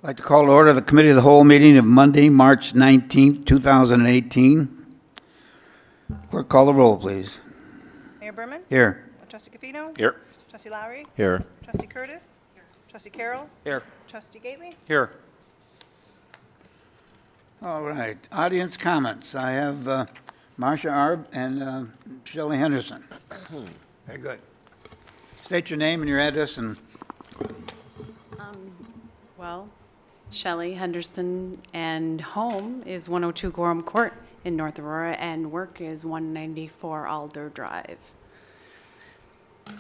I'd like to call to order the Committee of the Whole meeting of Monday, March 19th, 2018. Clerk, call the roll, please. Mayor Berman? Here. Trustee Cafino? Here. Trustee Lowry? Here. Trustee Curtis? Here. Trustee Carroll? Here. Trustee Gately? Here. All right. Audience comments. I have Marcia Arb and Shelley Henderson. Very good. State your name and your address and Well, Shelley Henderson, and home is 102 Gorham Court in North Aurora, and work is 194 Alder Drive.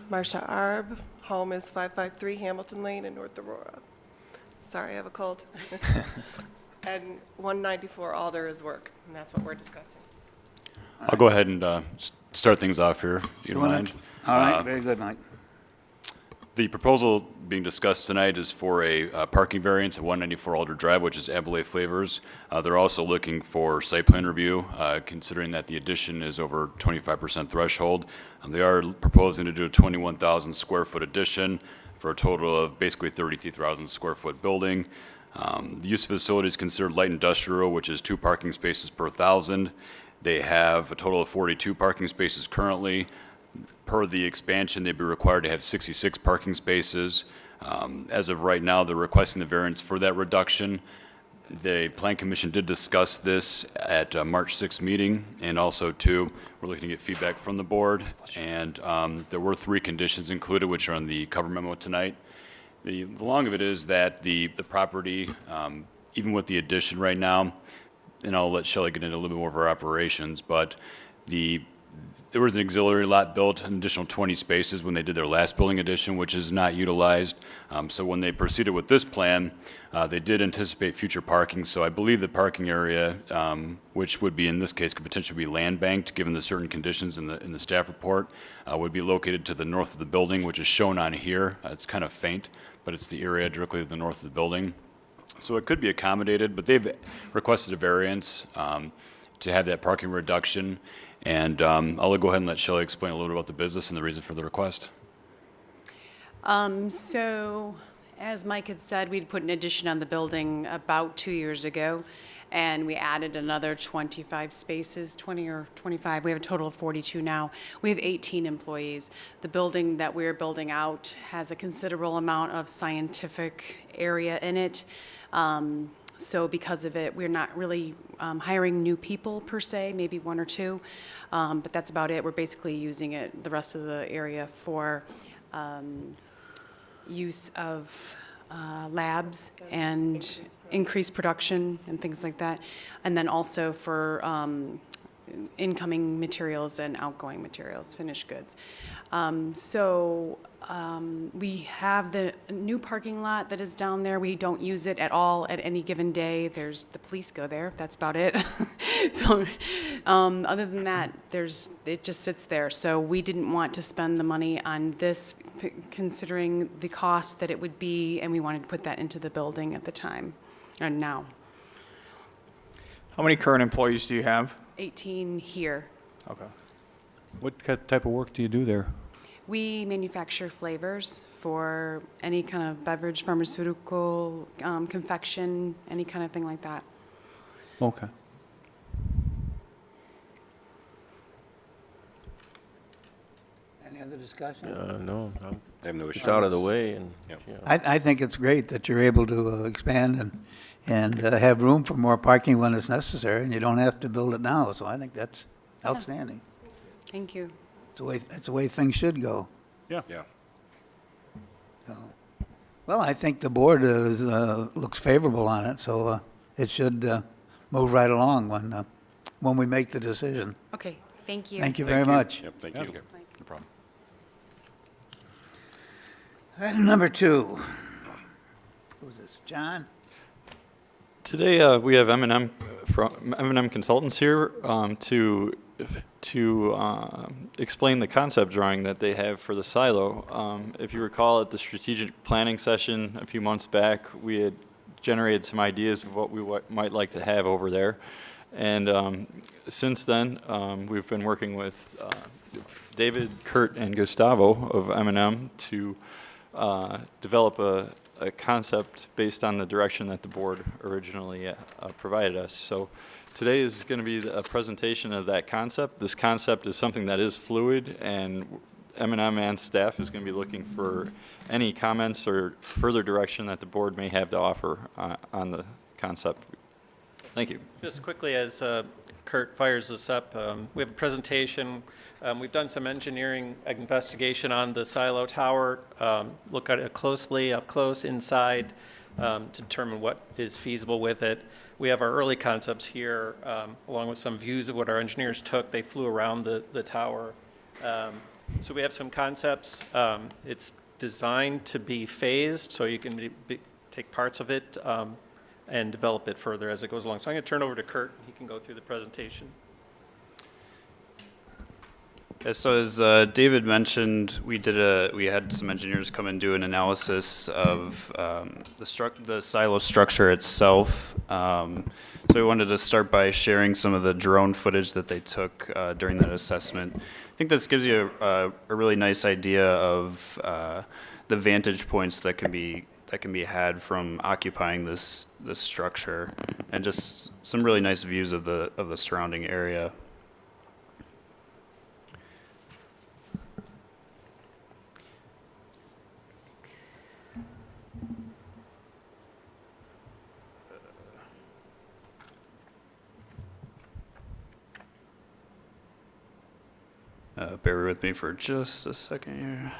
Marcia Arb, home is 553 Hamilton Lane in North Aurora. Sorry, I have a cold. And 194 Alder is work, and that's what we're discussing. I'll go ahead and start things off here, if you don't mind. all right. Very good, Mike. The proposal being discussed tonight is for a parking variance at 194 Alder Drive, which is Abilene Flavors. They're also looking for site plan review, considering that the addition is over 25% threshold. They are proposing to do a 21,000 square foot addition for a total of basically 33,000 square foot building. The use of facility is considered light industrial, which is 2 parking spaces per 1,000. They have a total of 42 parking spaces currently. Per the expansion, they'd be required to have 66 parking spaces. As of right now, they're requesting the variance for that reduction. The Plan Commission did discuss this at March 6th meeting, and also, too, we're looking to get feedback from the board. And there were 3 conditions included, which are on the cover memo tonight. The long of it is that the property, even with the addition right now, and I'll let Shelley get into a little bit more of our operations, but there was an auxiliary lot built, an additional 20 spaces when they did their last building addition, which is not utilized. So when they proceeded with this plan, they did anticipate future parking. So I believe the parking area, which would be in this case could potentially be land banked, given the certain conditions in the staff report, would be located to the north of the building, which is shown on here. It's kind of faint, but it's the area directly to the north of the building. So it could be accommodated, but they've requested a variance to have that parking reduction. And I'll go ahead and let Shelley explain a little bit about the business and the reason for the request. So, as Mike had said, we'd put an addition on the building about 2 years ago, and we added another 25 spaces, 20 or 25. We have a total of 42 now. We have 18 employees. The building that we're building out has a considerable amount of scientific area in it. So because of it, we're not really hiring new people per se, maybe 1 or 2, but that's about it. We're basically using it, the rest of the area, for use of labs and increased production and things like that, and then also for incoming materials and outgoing materials, finished goods. We have the new parking lot that is down there. We don't use it at all at any given day. The police go there. That's about it. So other than that, it just sits there. So we didn't want to spend the money on this, considering the cost that it would be, and we wanted to put that into the building at the time, and now. How many current employees do you have? 18 here. Okay. What type of work do you do there? We manufacture flavors for any kind of beverage, pharmaceutical, confection, any kind of thing like that. Okay. Any other discussion? No, I have no issue. it's out of the way, and Yep. you know. I think it's great that you're able to expand and have room for more parking when it's necessary, and you don't have to build it now. So I think that's outstanding. Thank you. That's the way things should go. Yeah. Well, I think the board looks favorable on it, so it should move right along when we make the decision. Okay, thank you. Thank you very much. Yep, thank Yeah. you. Thanks, Mike. No problem. Item number 2. Who's this? John? Today we have M&M from M&M Consultants here to explain the concept drawing that they have for the silo. If you recall, at the strategic planning session a few months back, we had generated some ideas of what we might like to have over there. And since then, we've been working with David, Kurt, and Gustavo of M&M to develop a a concept based on the direction that the board originally provided us. So today is going to be a presentation of that concept. This concept is something that is fluid, and M&M and staff is going to be looking for any comments or further direction that the board may have to offer on the concept. Thank you. Just quickly, as Kurt fires this up, we have a presentation. We've done some engineering investigation on the silo tower, look at it closely, up close, inside, to determine what is feasible with it. We have our early concepts here, along with some views of what our engineers took. They flew around the tower. So we have some concepts. It's designed to be phased, so you can take parts of it and develop it further as it goes along. So I'm going to turn over to Kurt. He can go through the presentation. Yeah, so as David mentioned, we had some engineers come and do an analysis of the silo structure itself. So we wanted to start by sharing some of the drone footage that they took during that assessment. I think this gives you a really nice idea of the vantage points that can be had from occupying this structure, and just some really nice views of the surrounding area. Bear with me for just a second here.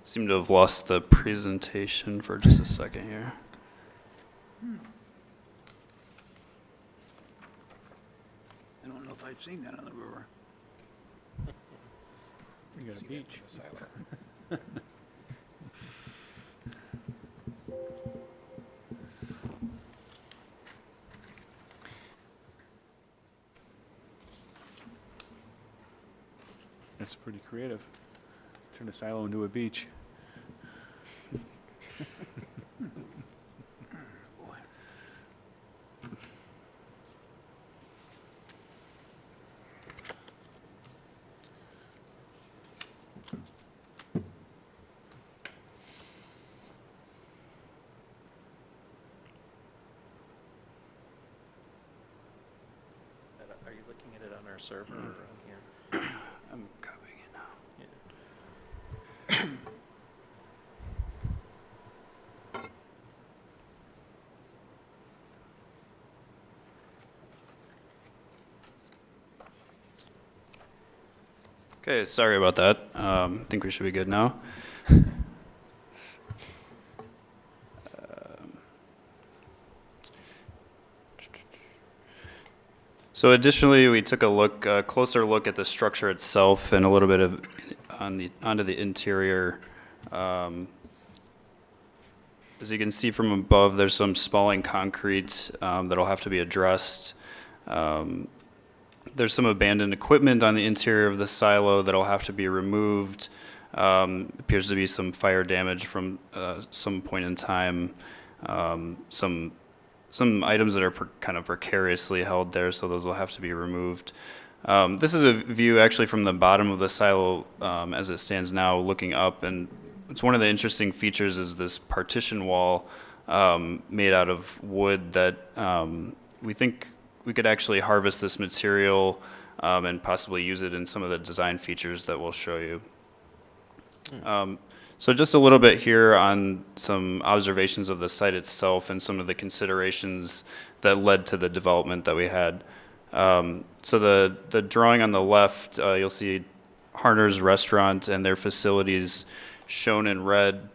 Seem to have lost the presentation for just a second here. I don't know if I've seen that on the river. You got a beach. That's pretty creative. Turn a silo into a beach. Are you looking at it on our server or on here? I'm copying it now. Okay, sorry about that. I think we should be good now. So additionally, we took a closer look at the structure itself and a little bit of onto the interior. As you can see from above, there's some spalling concrete that'll have to be addressed. There's some abandoned equipment on the interior of the silo that'll have to be removed. Appears to be some fire damage from some point in time. Some items that are kind of precariously held there, so those will have to be removed. This is a view actually from the bottom of the silo as it stands now, looking up, and it's one of the interesting features is this partition wall made out of wood that we think we could actually harvest this material and possibly use it in some of the design features that we'll show you. So just a little bit here on some observations of the site itself and some of the considerations that led to the development that we had. So the drawing on the left, you'll see Harner's Restaurant and their facilities shown in red,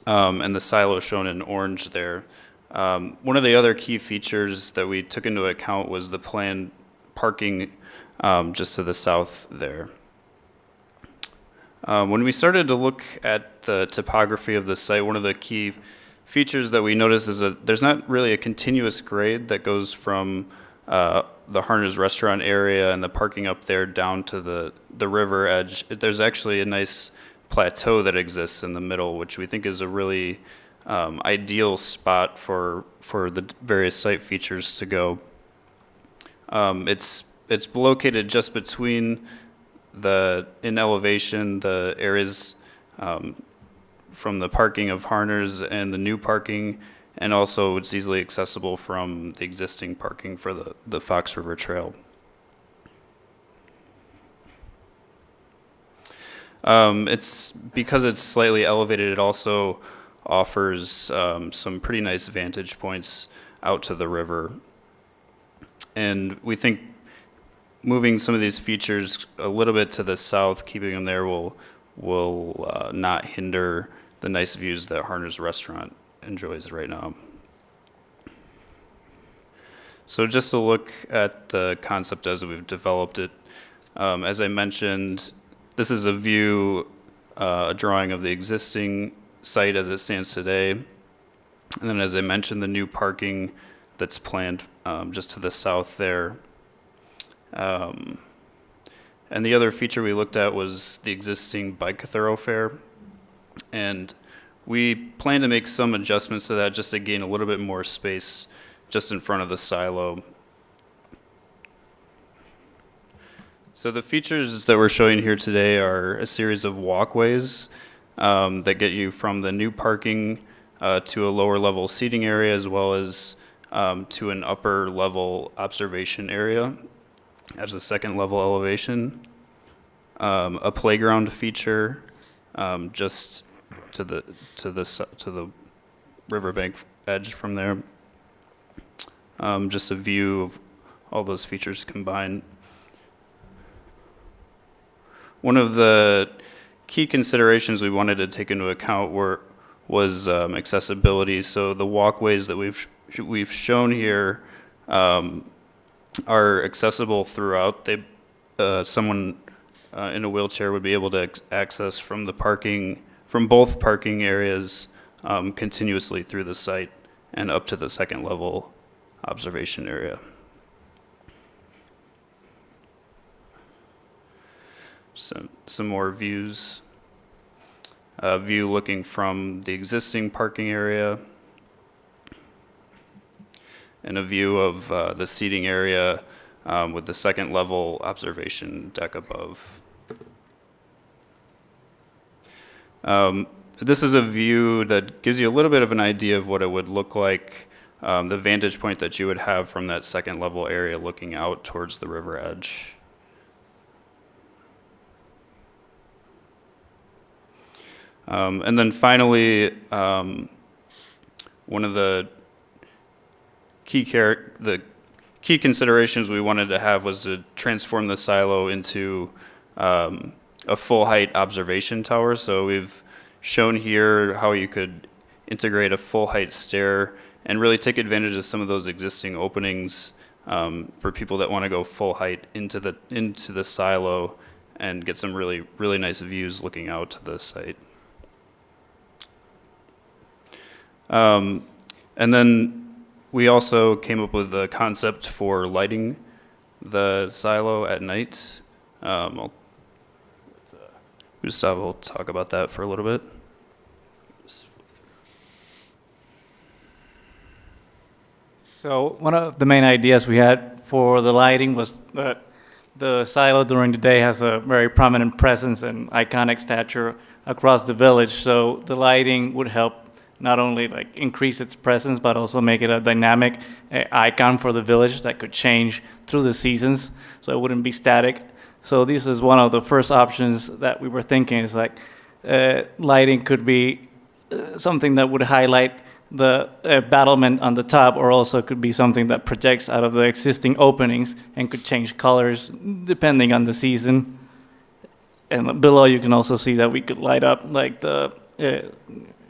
and the silo shown in orange there. One of the other key features that we took into account was the planned parking just to the south there. When we started to look at the topography of the site, one of the key features that we noticed is that there's not really a continuous grade that goes from the Harner's Restaurant area and the parking up there down to the river edge. There's actually a nice plateau that exists in the middle, which we think is a really ideal spot for the various site features to go. It's located just between in elevation, the areas from the parking of Harner's and the new parking, and also it's easily accessible from the existing parking for the Fox River Trail. Because it's slightly elevated, it also offers some pretty nice vantage points out to the river. And we think moving some of these features a little bit to the south, keeping them there, will not hinder the nice views that Harner's Restaurant enjoys right now. So just to look at the concept as we've developed it, as I mentioned, this is a view, a drawing of the existing site as it stands today. And then as I mentioned, the new parking that's planned just to the south there. And the other feature we looked at was the existing bike thoroughfare. And we plan to make some adjustments to that just to gain a little bit more space just in front of the silo. So the features that we're showing here today are a series of walkways that get you from the new parking to a lower level seating area, as well as to an upper level observation area as a second level elevation. A playground feature just to the riverbank edge from there. Just a view of all those features combined. One of the key considerations we wanted to take into account was accessibility. So the walkways that we've shown here are accessible throughout. Someone in a wheelchair would be able to access from both parking areas continuously through the site and up to the second level observation area. So some more views. A view looking from the existing parking area, and a view of the seating area with the second level observation deck above. This is a view that gives you a little bit of an idea of what it would look like, the vantage point that you would have from that second level area looking out towards the river edge. And then finally, one of the key considerations we wanted to have was to transform the silo into a full height observation tower. So we've shown here how you could integrate a full height stair and really take advantage of some of those existing openings for people that want to go full height into the silo and get some really, really nice views looking out to the site. And then we also came up with a concept for lighting the silo at night. Gustavo will talk about that for a little bit. So one of the main ideas we had for the lighting was that the silo during the day has a very prominent presence and iconic stature across the village. So the lighting would help not only like increase its presence, but also make it a dynamic icon for the village that could change through the seasons, so it wouldn't be static. So this is one of the first options that we were thinking is like lighting could be something that would highlight the battlement on the top, or also could be something that projects out of the existing openings and could change colors depending on the season. And below you can also see that we could light up like the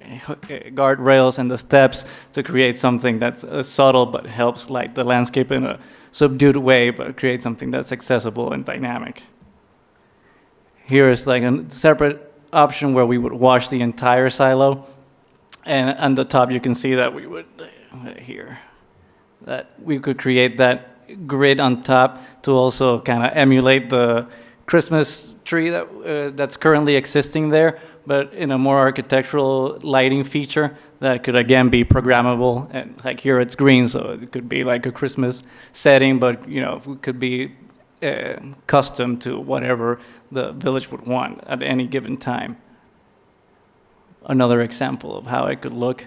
guardrails and the steps to create something that's subtle but helps light the landscape in a subdued way, but create something that's accessible and dynamic. Here is like a separate option where we would wash the entire silo, and on the top you can see that we would that we could create that grid on top to also kind of emulate the Christmas tree that's currently existing there, but in a more architectural lighting feature that could again be programmable. And like here it's green, so it could be like a Christmas setting, but you know, it could be custom to whatever the village would want at any given time. Another example of how it could look.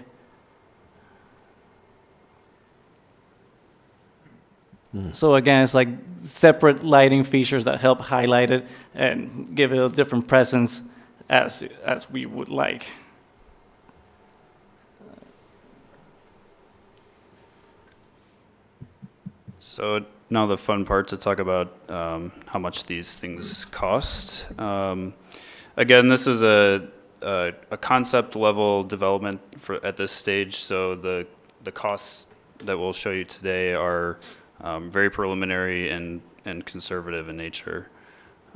So again, it's like separate lighting features that help highlight it and give it a different presence as we would like. So now the fun part to talk about how much these things cost. Again, this is a concept level development at this stage, so the costs that we'll show you today are very preliminary and conservative in nature.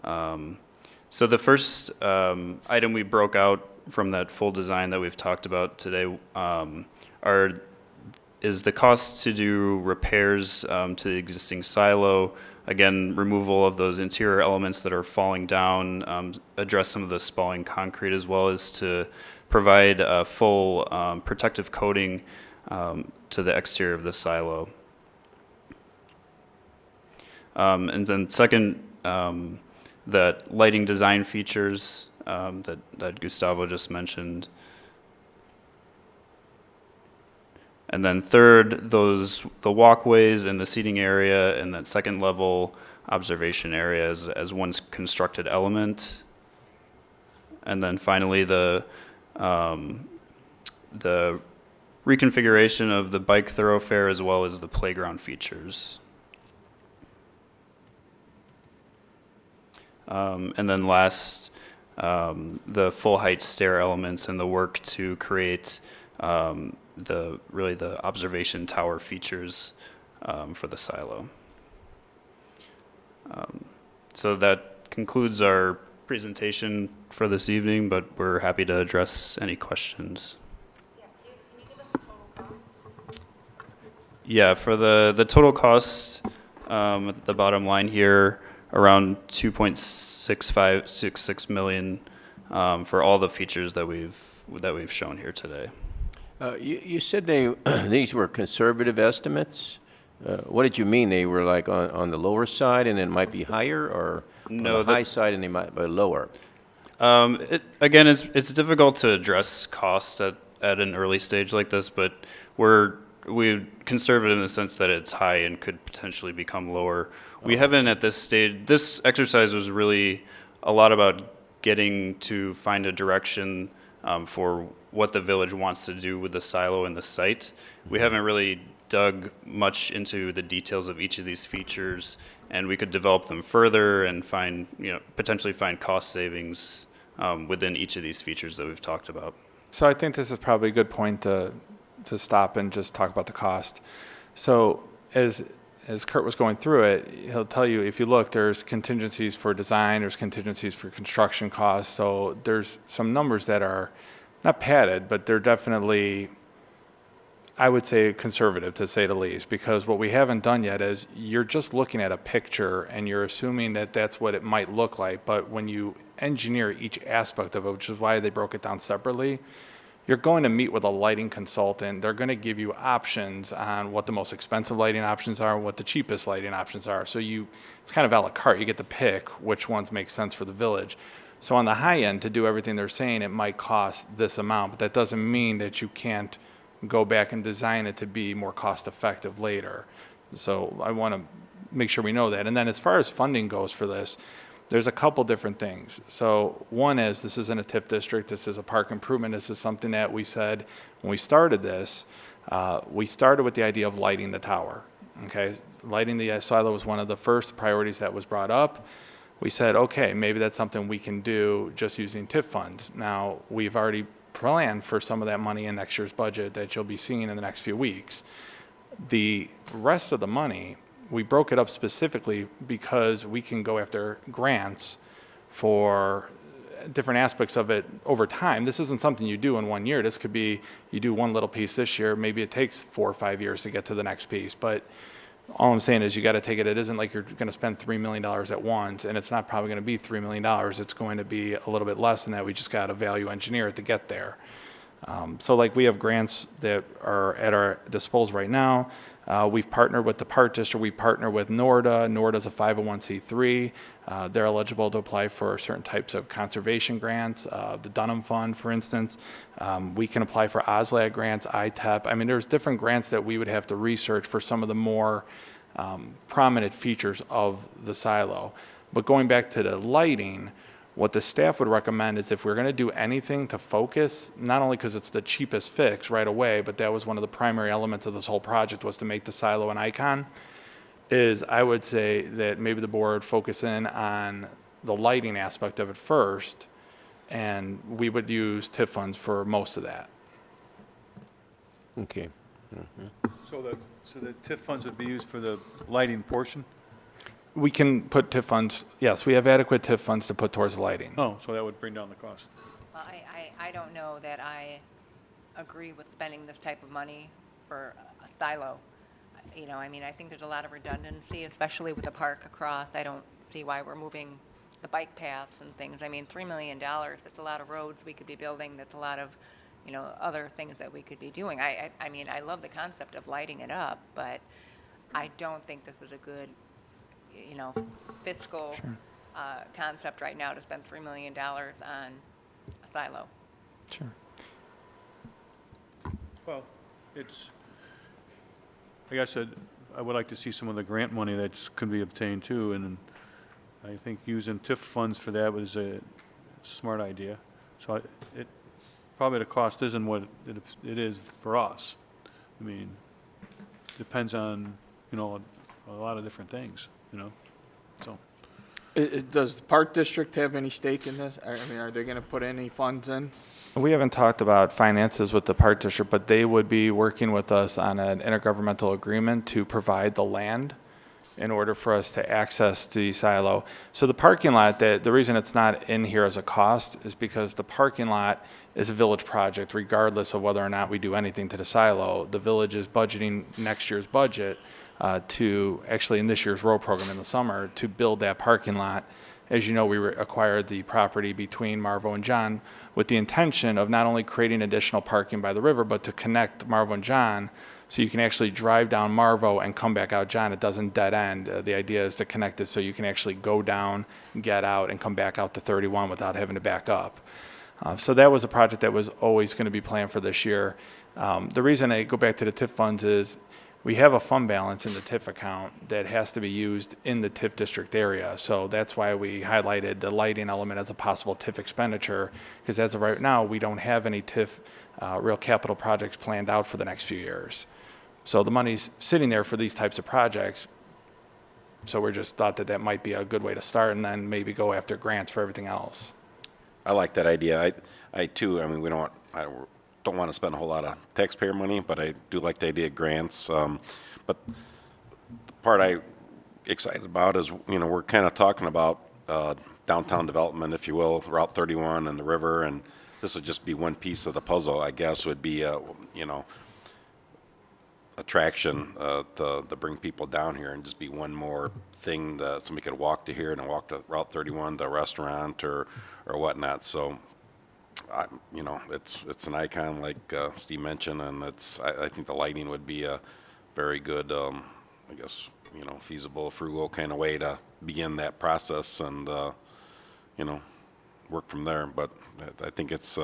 So the first item we broke out from that full design that we've talked about today is the cost to do repairs to the existing silo. Again, removal of those interior elements that are falling down, address some of the spalling concrete, as well as to provide a full protective coating to the exterior of the silo. And then second, that lighting design features that Gustavo just mentioned. And then third, the walkways and the seating area and that second level observation area as one constructed element. And then finally, the reconfiguration of the bike thoroughfare as well as the playground features. And then last, the full height stair elements and the work to create the observation tower features for the silo. So that concludes our presentation for this evening, but we're happy to address any questions. Yeah, for the total cost at the bottom line here, around 2.6566 million for all the features that we've shown here today. You said these were conservative estimates. What did you mean? They were like on the lower side and it might be higher, or No, on the high side and they might be lower? Again, it's difficult to address cost at an early stage like this, but we're conservative in the sense that it's high and could potentially become lower. We haven't at this stage. This exercise was really a lot about getting to find a direction for what the village wants to do with the silo and the site. We haven't really dug much into the details of each of these features, and we could develop them further and potentially find cost savings within each of these features that we've talked about. So I think this is probably a good point to stop and just talk about the cost. So as Kurt was going through it, he'll tell you, if you look, there's contingencies for design, there's contingencies for construction costs. So there's some numbers that are not padded, but they're definitely, I would say, conservative, to say the least, because what we haven't done yet is you're just looking at a picture and you're assuming that that's what it might look like. But when you engineer each aspect of it, which is why they broke it down separately, you're going to meet with a lighting consultant. They're going to give you options on what the most expensive lighting options are, what the cheapest lighting options are. So it's kind of a la carte. You get to pick which ones make sense for the village. So on the high end, to do everything they're saying, it might cost this amount, but that doesn't mean that you can't go back and design it to be more cost effective later. So I want to make sure we know that. And then as far as funding goes for this, there's a couple different things. So one is, this isn't a TIF district, this is a park improvement. This is something that we said when we started this. We started with the idea of lighting the tower. Okay, lighting the silo was one of the first priorities that was brought up. We said, okay, maybe that's something we can do just using TIF funds. Now, we've already planned for some of that money in next year's budget that you'll be seeing in the next few weeks. The rest of the money, we broke it up specifically because we can go after grants for different aspects of it over time. This isn't something you do in 1 year. This could be, you do one little piece this year, maybe it takes 4 or 5 years to get to the next piece. But all I'm saying is you got to take it, it isn't like you're going to spend $3 million at once, and it's not probably going to be $3 million. It's going to be a little bit less than that. We just got to value engineer it to get there. So like we have grants that are at our disposal right now. We've partnered with the Park District. We partner with NORDA. NORDA's a 501c3. They're eligible to apply for certain types of conservation grants. The Dunham Fund, for instance. We can apply for OSLAD grants, ITEP. I mean, there's different grants that we would have to research for some of the more prominent features of the silo. But going back to the lighting, what the staff would recommend is if we're going to do anything to focus, not only because it's the cheapest fix right away, but that was one of the primary elements of this whole project was to make the silo an icon, is I would say that maybe the board focus in on the lighting aspect of it first, and we would use TIF funds for most of that. Okay. So the TIF funds would be used for the lighting portion? We can put TIF funds, yes, we have adequate TIF funds to put towards lighting. Oh, so that would bring down the cost. Well, I don't know that I agree with spending this type of money for a silo. You know, I mean, I think there's a lot of redundancy, especially with the park across. I don't see why we're moving the bike paths and things. I mean, $3 million, that's a lot of roads we could be building. That's a lot of, you know, other things that we could be doing. I mean, I love the concept of lighting it up, but I don't think this is a good, you know, fiscal concept right now to spend $3 million on a silo. Sure. Well, it's, like I said, I would like to see some of the grant money that could be obtained too, and I think using TIF funds for that was a smart idea. So probably the cost isn't what it is for us. I mean, depends on, you know, a lot of different things, you know, so. Does the Park District have any stake in this? I mean, are they going to put any funds in? We haven't talked about finances with the Park District, but they would be working with us on an intergovernmental agreement to provide the land in order for us to access the silo. So the parking lot, the reason it's not in here as a cost is because the parking lot is a village project, regardless of whether or not we do anything to the silo. The village is budgeting next year's budget to actually in this year's road program in the summer to build that parking lot. As you know, we acquired the property between Marvo and John with the intention of not only creating additional parking by the river, but to connect Marvo and John so you can actually drive down Marvo and come back out John. It doesn't dead end. The idea is to connect it so you can actually go down, get out, and come back out to 31 without having to back up. So that was a project that was always going to be planned for this year. The reason I go back to the TIF funds is we have a fund balance in the TIF account that has to be used in the TIF district area. So that's why we highlighted the lighting element as a possible TIF expenditure, because as of right now, we don't have any TIF real capital projects planned out for the next few years. So the money's sitting there for these types of projects. So we just thought that that might be a good way to start and then maybe go after grants for everything else. I like that idea. I too, I mean, I don't want to spend a whole lot of taxpayer money, but I do like the idea of grants. But the part I'm excited about is, you know, we're kind of talking about downtown development, if you will, Route 31 and the river, and this would just be one piece of the puzzle, I guess, would be, you know, attraction to bring people down here and just be one more thing that somebody could walk to here and walk to Route 31 to a restaurant or whatnot. So, you know, it's an icon like Steve mentioned, and I think the lighting would be a very good, I guess, you know, feasible, frugal kind of way to begin that process and, you know, work from there. But I think it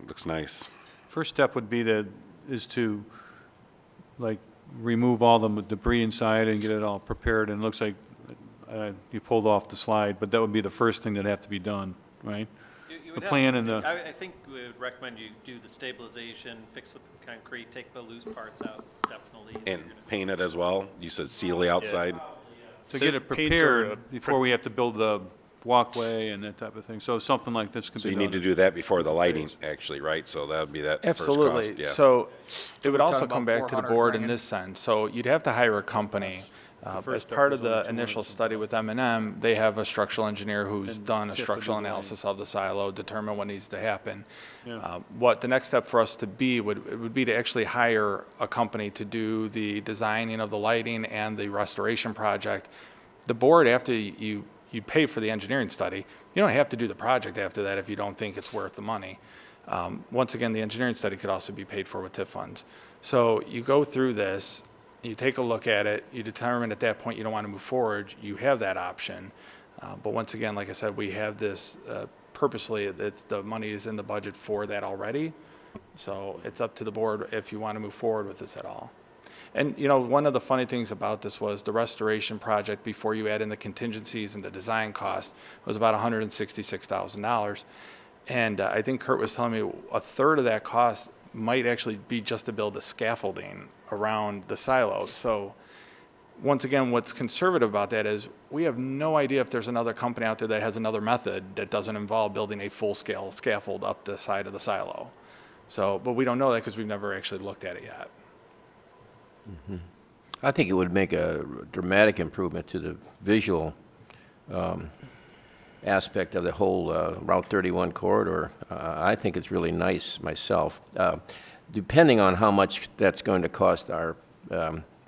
looks nice. First step would be to like remove all the debris inside and get it all prepared, and it looks like you pulled off the slide, but that would be the first thing that'd have to be done, right? You The would plan have to- and the, I think we would recommend you do the stabilization, fix the concrete, take the loose parts out, definitely. And paint it as well. You said seal the outside. to get it prepared before we have to build the walkway and that type of thing. So something like this could So be you done. need to do that before the lighting, actually, right? So that would be that first cost. Absolutely. Yeah. So it would We're also talking come about back to the 400 board in grand. this sense. So you'd have to hire a company. first As step part was of only the initial 200 study with M&M, they have a structural engineer who's And done a TIF would do structural the lighting. analysis of the silo, determine what needs to happen. Yeah. What the next step for us to be would be to actually hire a company to do the designing of the lighting and the restoration project. The board, after you pay for the engineering study, you don't have to do the project after that if you don't think it's worth the money. Once again, the engineering study could also be paid for with TIF funds. So you go through this, you take a look at it, you determine at that point you don't want to move forward, you have that option. But once again, like I said, we have this purposely, the money is in the budget for that already. So it's up to the board if you want to move forward with this at all. And, you know, one of the funny things about this was the restoration project, before you add in the contingencies and the design cost, was about $166,000. And I think Kurt was telling me a third of that cost might actually be just to build the scaffolding around the silo. So once again, what's conservative about that is we have no idea if there's another company out there that has another method that doesn't involve building a full-scale scaffold up the side of the silo. So, but we don't know that because we've never actually looked at it yet. I think it would make a dramatic improvement to the visual aspect of the whole Route 31 corridor. I think it's really nice myself. Depending on how much that's going to cost our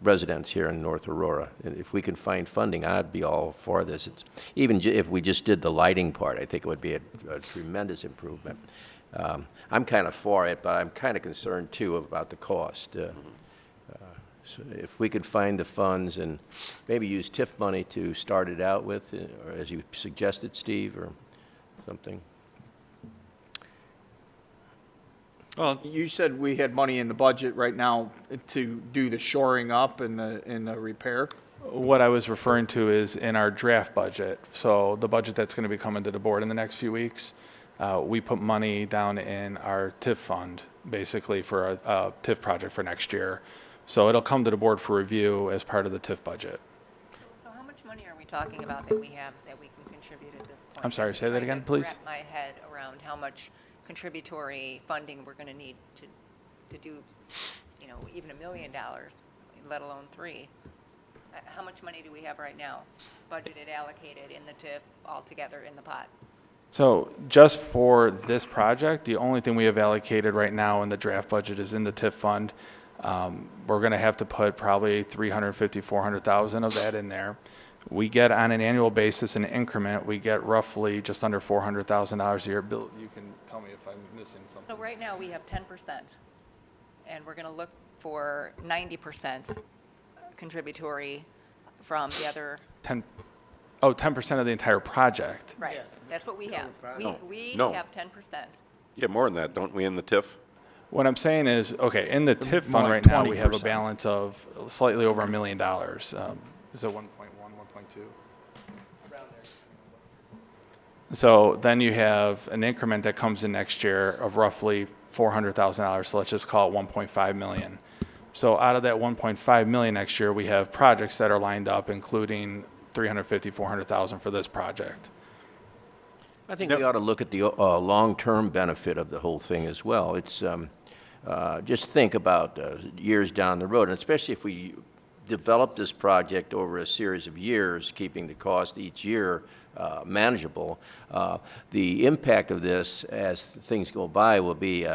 residents here in North Aurora, and if we can find funding, I'd be all for this. It's, even if we just did the lighting part, I think it would be a tremendous improvement. I'm kind of for it, but I'm kind of concerned too about the cost. So if we could find the funds and maybe use TIF money to start it out with, or as you suggested, Steve, or something. Well, you said we had money in the budget right now to do the shoring up and the repair. What I was referring to is in our draft budget, so the budget that's going to be coming to the board in the next few weeks, we put money down in our TIF fund, basically for a TIF project for next year. So it'll come to the board for review as part of the TIF budget. So how much money are we talking about that we have that we can contribute at this point? I'm sorry, say that again, please? Wrap my head around how much contributory funding we're going to need to do, you know, even $1 million, let alone $3 million. How much money do we have right now, budgeted, allocated in the TIF, altogether in the pot? So just for this project, the only thing we have allocated right now in the draft budget is in the TIF fund. We're going to have to put probably $350,000, $400,000 of that in there. We get on an annual basis an increment. We get roughly just under $400,000 a year. Bill, you can tell me if I'm missing something. So right now we have 10%, and we're going to look for 90% contributory from the other. 10% of the entire project. Right, that's what we have. We No. have 10%. Yeah, more than that, don't we, in the TIF? What I'm saying is, okay, in the TIF more fund like right now, we have a 20%. balance of slightly over $1 million. Is it 1.1, 1.2? So then you have an increment that comes in next year of roughly $400,000. So let's just call it 1.5 million. So out of that 1.5 million next year, we have projects that are lined up, including 350, 400,000 for this project. I think we ought to look at the long-term benefit of the whole thing as well. It's just think about years down the road, and especially if we develop this project over a series of years, keeping the cost each year manageable. The impact of this, as things go by, will be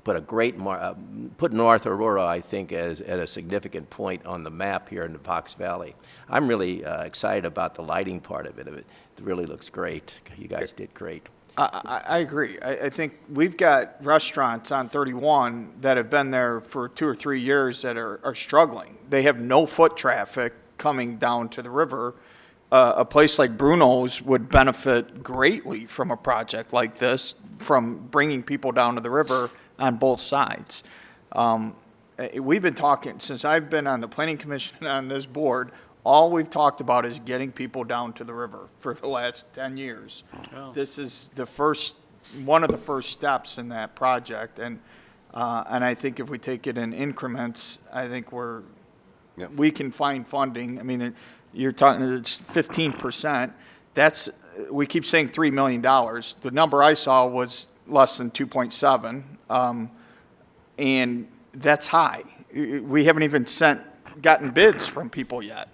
put North Aurora, I think, as at a significant point on the map here in the Fox Valley. I'm really excited about the lighting part of it. It really looks great. You guys did great. I agree. I think we've got restaurants on 31 that have been there for 2 or 3 years that are struggling. They have no foot traffic coming down to the river. A place like Bruno's would benefit greatly from a project like this, from bringing people down to the river on both sides. We've been talking, since I've been on the Planning Commission on this board, all we've talked about is getting people down to the river for the last 10 years. Oh. This is one of the first steps in that project, and I think if we take it in increments, I think we can find funding. I mean, you're talking, it's 15%. We keep saying $3 million. The number I saw was less than 2.7, and that's high. We haven't even gotten bids from people yet.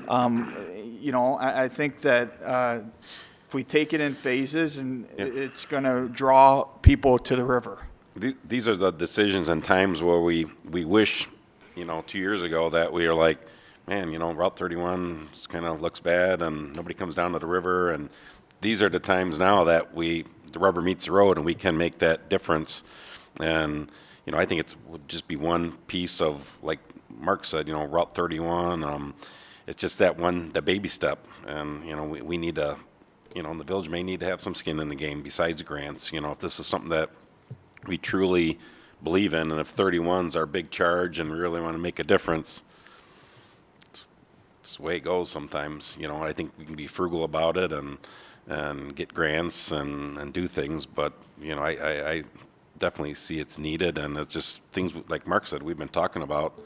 You know, I think that if we take it in phases, and it's going to draw people to the river. These are the decisions and times where we wish, you know, 2 years ago that we are like, man, you know, Route 31 kind of looks bad and nobody comes down to the river. And these are the times now that the rubber meets the road and we can make that difference. And, you know, I think it would just be one piece of, like Mark said, you know, Route 31. It's just the baby step. And, you know, we need to, you know, the village may need to have some skin in the game besides grants. You know, if this is something that we truly believe in, and if 31's our big charge and we really want to make a difference, it's the way it goes sometimes. You know, I think we can be frugal about it and get grants and do things, but, you know, I definitely see it's needed, and it's just things, like Mark said, we've been talking about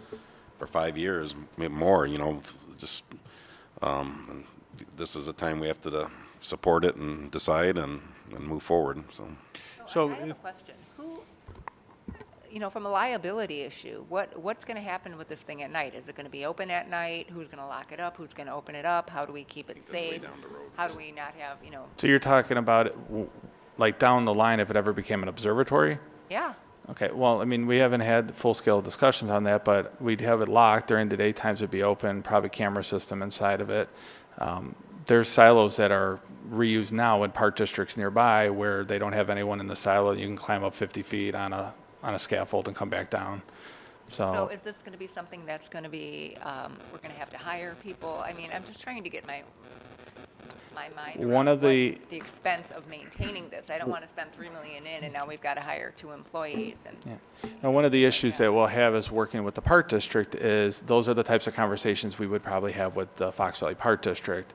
for 5 years, maybe more, you know, just, and this is a time we have to support it and decide and move forward, so. So I have a question. Who, you know, from a liability issue, what's going to happen with this thing at night? Is it going to be open at night? Who's going to lock it up? Who's going to open it up? How do we keep it safe? How do we not have, you know? So you're talking about it, like down the line if it ever became an observatory? Yeah. Okay, well, I mean, we haven't had full-scale discussions on that, but we'd have it locked. During the daytimes it'd be open, probably camera system inside of it. There's silos that are reused now in park districts nearby where they don't have anyone in the silo. You can climb up 50 feet on a scaffold and come back down. So is this going to be something that's going to be, we're going to have to hire people? I mean, I'm just trying to get my mind around the expense of maintaining this. I don't want to spend $3 million in, and now we've got to hire 2 employees. And yeah. Now, one of the issues that we'll have is working with the park district is those are the types of conversations we would probably have with the Fox Valley Park District.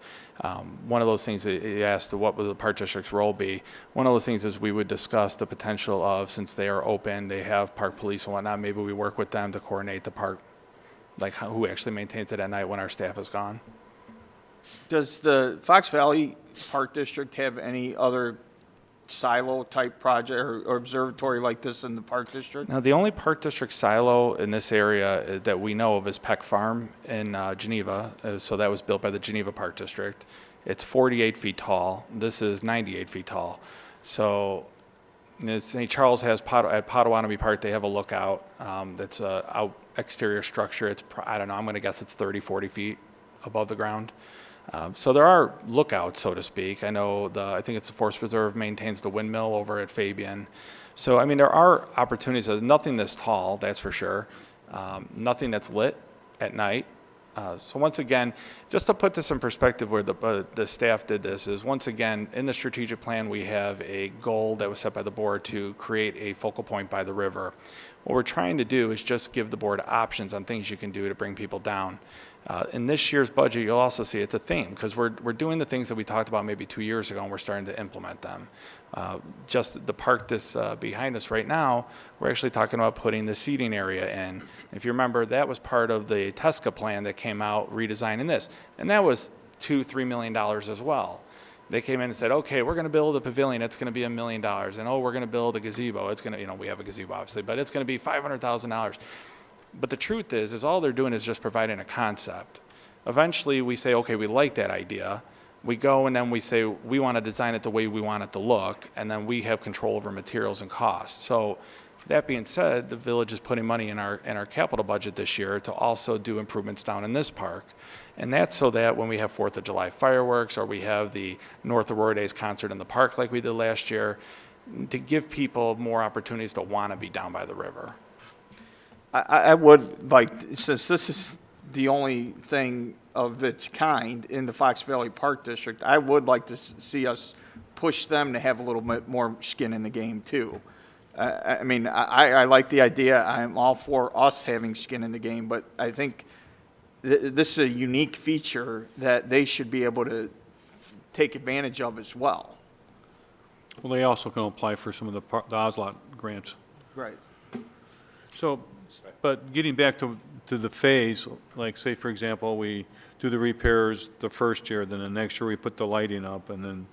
One of those things that you asked, what would the park district's role be? One of those things is we would discuss the potential of, since they are open, they have park police and whatnot, maybe we work with them to coordinate the park, like who actually maintains it at night when our staff is gone. Does the Fox Valley Park District have any other silo-type project or observatory like this in the park district? Now, the only park district silo in this area that we know of is Peck Farm in Geneva. So that was built by the Geneva Park District. It's 48 feet tall. This is 98 feet tall. So St. Charles has, at Potawatomi Park, they have a lookout that's a exterior structure. It's, I don't know, I'm going to guess it's 30, 40 feet above the ground. So there are lookouts, so to speak. I know I think it's the Forest Reserve maintains the windmill over at Fabian. So, I mean, there are opportunities. Nothing this tall, that's for sure. Nothing that's lit at night. So once again, just to put this in perspective where the staff did this is, once again, in the strategic plan, we have a goal that was set by the board to create a focal point by the river. What we're trying to do is just give the board options on things you can do to bring people down. In this year's budget, you'll also see it's a theme because we're doing the things that we talked about maybe 2 years ago, and we're starting to implement them. Just the park that's behind us right now, we're actually talking about putting the seating area in. If you remember, that was part of the TESCA plan that came out redesigning this, and that was $2-3 million as well. They came in and said, okay, we're going to build a pavilion. It's going to be $1 million. And, oh, we're going to build a gazebo. It's going to, you know, we have a gazebo, obviously, but it's going to be $500,000. But the truth is all they're doing is just providing a concept. Eventually, we say, okay, we like that idea. We go and then we say, we want to design it the way we want it to look, and then we have control over materials and costs. So that being said, the village is putting money in our capital budget this year to also do improvements down in this park. And that's so that when we have 4th of July fireworks or we have the North Aurora Days concert in the park like we did last year, to give people more opportunities to want to be down by the river. I would like, since this is the only thing of its kind in the Fox Valley Park District, I would like to see us push them to have a little bit more skin in the game too. I mean, I like the idea. I'm all for us having skin in the game, but I think this is a unique feature that they should be able to take advantage of as well. Well, they also can apply for some of the OSLOT grants. Right. So, but getting back to the phase, like say, for example, we do the repairs the first year, then the next year we put the lighting up, and then,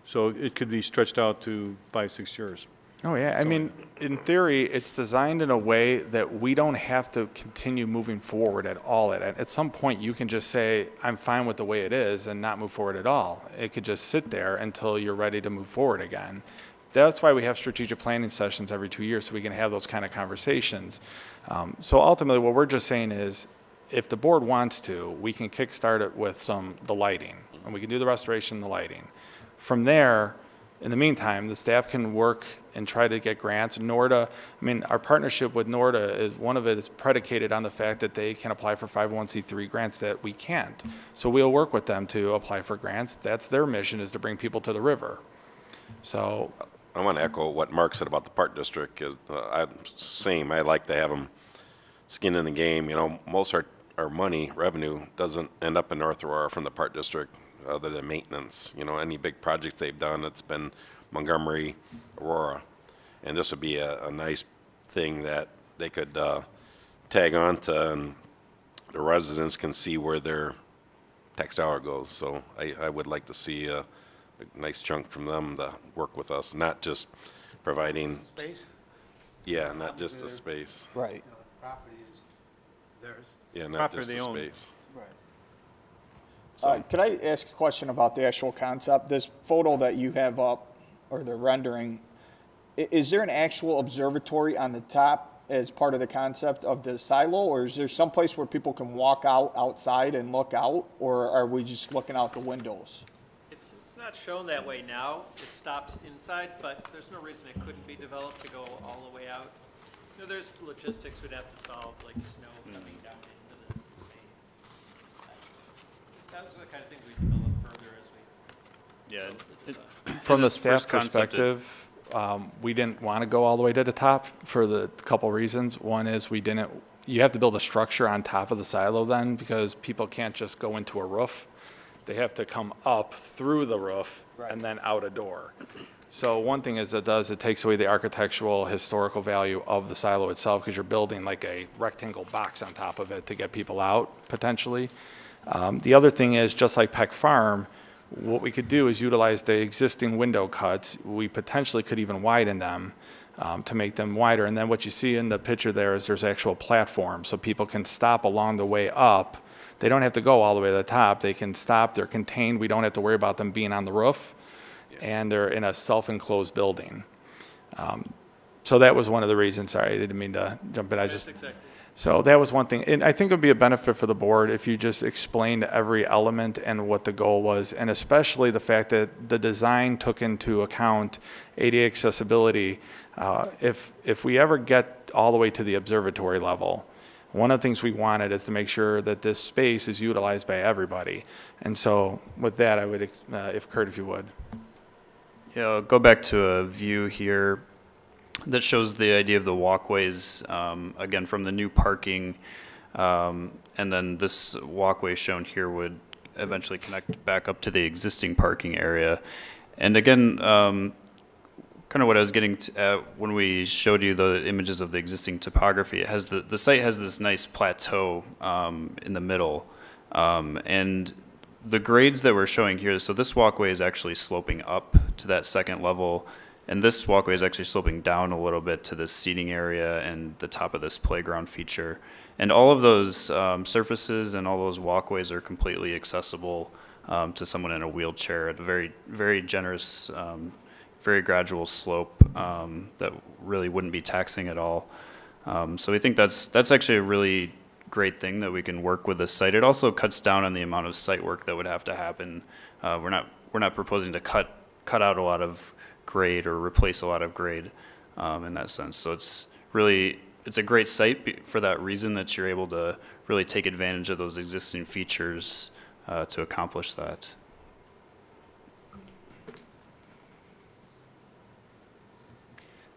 so it could be stretched out to 5-6 years. Oh, yeah. I mean, in theory, it's designed in a way that we don't have to continue moving forward at all. At some point, you can just say, I'm fine with the way it is and not move forward at all. It could just sit there until you're ready to move forward again. That's why we have strategic planning sessions every 2 years, so we can have those kind of conversations. So ultimately, what we're just saying is, if the board wants to, we can kickstart it with the lighting, and we can do the restoration and the lighting. From there, in the meantime, the staff can work and try to get grants. NORDA, I mean, our partnership with NORDA, one of it is predicated on the fact that they can apply for 501c3 grants that we can't. So we'll work with them to apply for grants. That's their mission, is to bring people to the river. So I want to echo what Mark said about the Park District. Same, I like to have them skin in the game. You know, most of our money, revenue, doesn't end up in North Aurora from the Park District other than maintenance. You know, any big projects they've done, it's been Montgomery, Aurora. And this would be a nice thing that they could tag on to, and the residents can see where their tax dollar goes. So I would like to see a nice chunk from them to work with us, not just providing. Space? Yeah, not just the space. Right. Property is theirs. Yeah, not Property just the they own. space. Could I ask a question about the actual concept? This photo that you have up, or the rendering, is there an actual observatory on the top as part of the concept of the silo, or is there some place where people can walk outside and look out, or are we just looking out the windows? It's not shown that way now. It stops inside, but there's no reason it couldn't be developed to go all the way out. You know, there's logistics we'd have to solve, like snow coming down into the space. Those are the kind of things we develop further as we. Yeah. from in the its staff first concept, perspective, we didn't want to go all the way to the top for the couple reasons. One is you have to build a structure on top of the silo then, because people can't just go into a roof. They have to come up through the roof and then out a door. So one thing is it takes away the architectural historical value of the silo itself, because you're building like a rectangle box on top of it to get people out potentially. The other thing is, just like Peck Farm, what we could do is utilize the existing window cuts. We potentially could even widen them to make them wider. And then what you see in the picture there is there's actual platforms, so people can stop along the way up. They don't have to go all the way to the top. They can stop. They're contained. We don't have to worry about them being on the roof. And they're in a self-enclosed building. So that was one of the reasons. Sorry, I didn't mean to jump in. So that was one thing. And I think it would be a benefit for the board if you just explained every element and what the goal was, and especially the fact that the design took into account ADA accessibility. If we ever get all the way to the observatory level, one of the things we wanted is to make sure that this space is utilized by everybody. And so with that, I would, if Kurt, if you would. Yeah, I'll go back to a view here that shows the idea of the walkways, again, from the new parking. And then this walkway shown here would eventually connect back up to the existing parking area. And again, kind of what I was getting at when we showed you the images of the existing topography, it has the site has this nice plateau in the middle. And the grades that we're showing here, so this walkway is actually sloping up to that second level, and this walkway is actually sloping down a little bit to this seating area and the top of this playground feature. And all of those surfaces and all those walkways are completely accessible to someone in a wheelchair at a very, very generous, very gradual slope that really wouldn't be taxing at all. So we think that's actually a really great thing that we can work with this site. It also cuts down on the amount of site work that would have to happen. We're not proposing to cut out a lot of grade or replace a lot of grade in that sense. So it's a great site for that reason, that you're able to really take advantage of those existing features to accomplish that.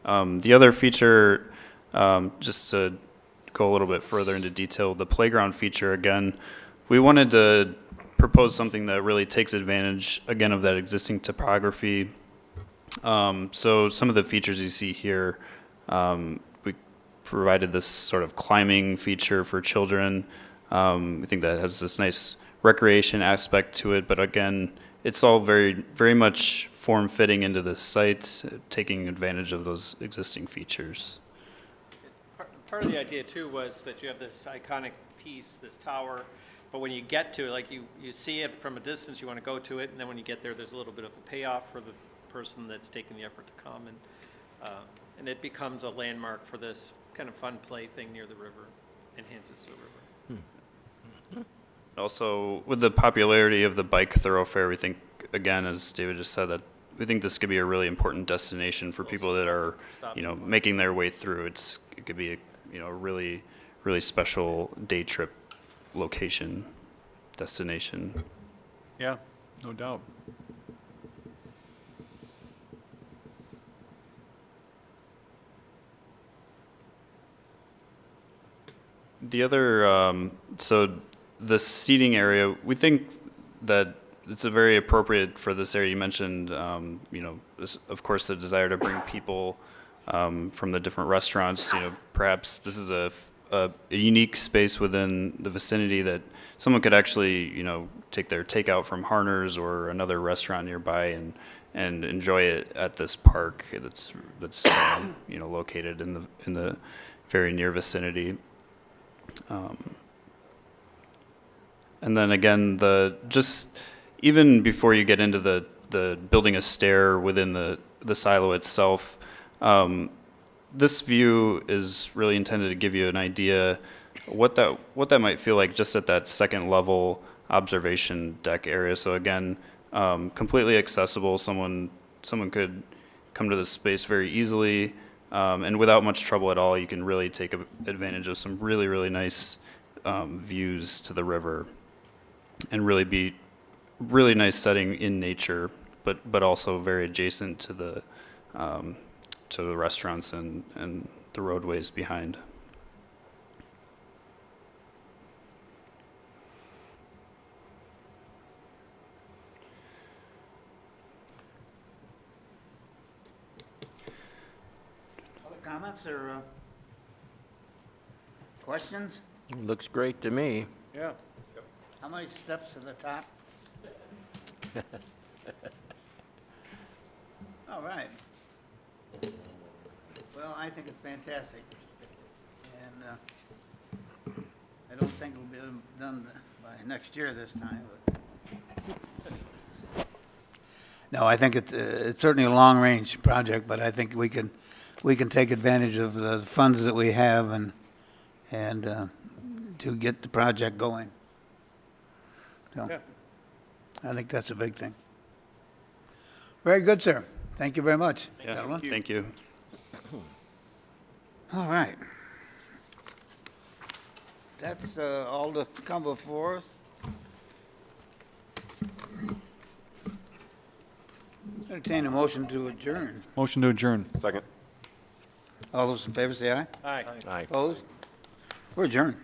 The other feature, just to go a little bit further into detail, the playground feature, again, we wanted to propose something that really takes advantage, again, of that existing topography. So some of the features you see here, we provided this sort of climbing feature for children. We think that has this nice recreation aspect to it, but again, it's all very, very much form-fitting into the site, taking advantage of those existing features. Part of the idea too was that you have this iconic piece, this tower, but when you get to it, like you see it from a distance, you want to go to it, and then when you get there, there's a little bit of a payoff for the person that's taking the effort to come, and it becomes a landmark for this kind of fun play thing near the river, enhances the river. Also, with the popularity of the bike thoroughfare, we think, again, as David just said, that we think this could be a really important destination for people that are, making their way through. It could be a really, really special day trip location, destination. Yeah, no doubt. The other, so the seating area, we think that it's a very appropriate for this area. You mentioned, of course, the desire to bring people from the different restaurants. Perhaps this is a unique space within the vicinity that someone could actually, take their takeout from Harner's or another restaurant nearby and enjoy it at this park that's located in the very near vicinity. And then again, even before you get into the building a stair within the silo itself, this view is really intended to give you an idea what that might feel like just at that second level observation deck area. So again, completely accessible. Someone could come to this space very easily, and without much trouble at all. You can really take advantage of some really, really nice views to the river, and really be really nice setting in nature, but also very adjacent to the restaurants and the roadways behind. Other comments or questions? Looks great to me. Yeah. How many steps to the top? All right. Well, I think it's fantastic. And I don't think it'll be done by next year this time. But no, I think it's certainly a long-range project, but I think we can take advantage of the funds that we have and to get the project going. So, Yeah. I think that's a big thing. Very good, sir. Thank you very much. Yeah, Gentlemen. thank you. All right. That's all to come before us. Entertain a motion to adjourn. Motion to adjourn. Second. All those in favor say aye. Aye. Aye. Opposed? We're adjourned.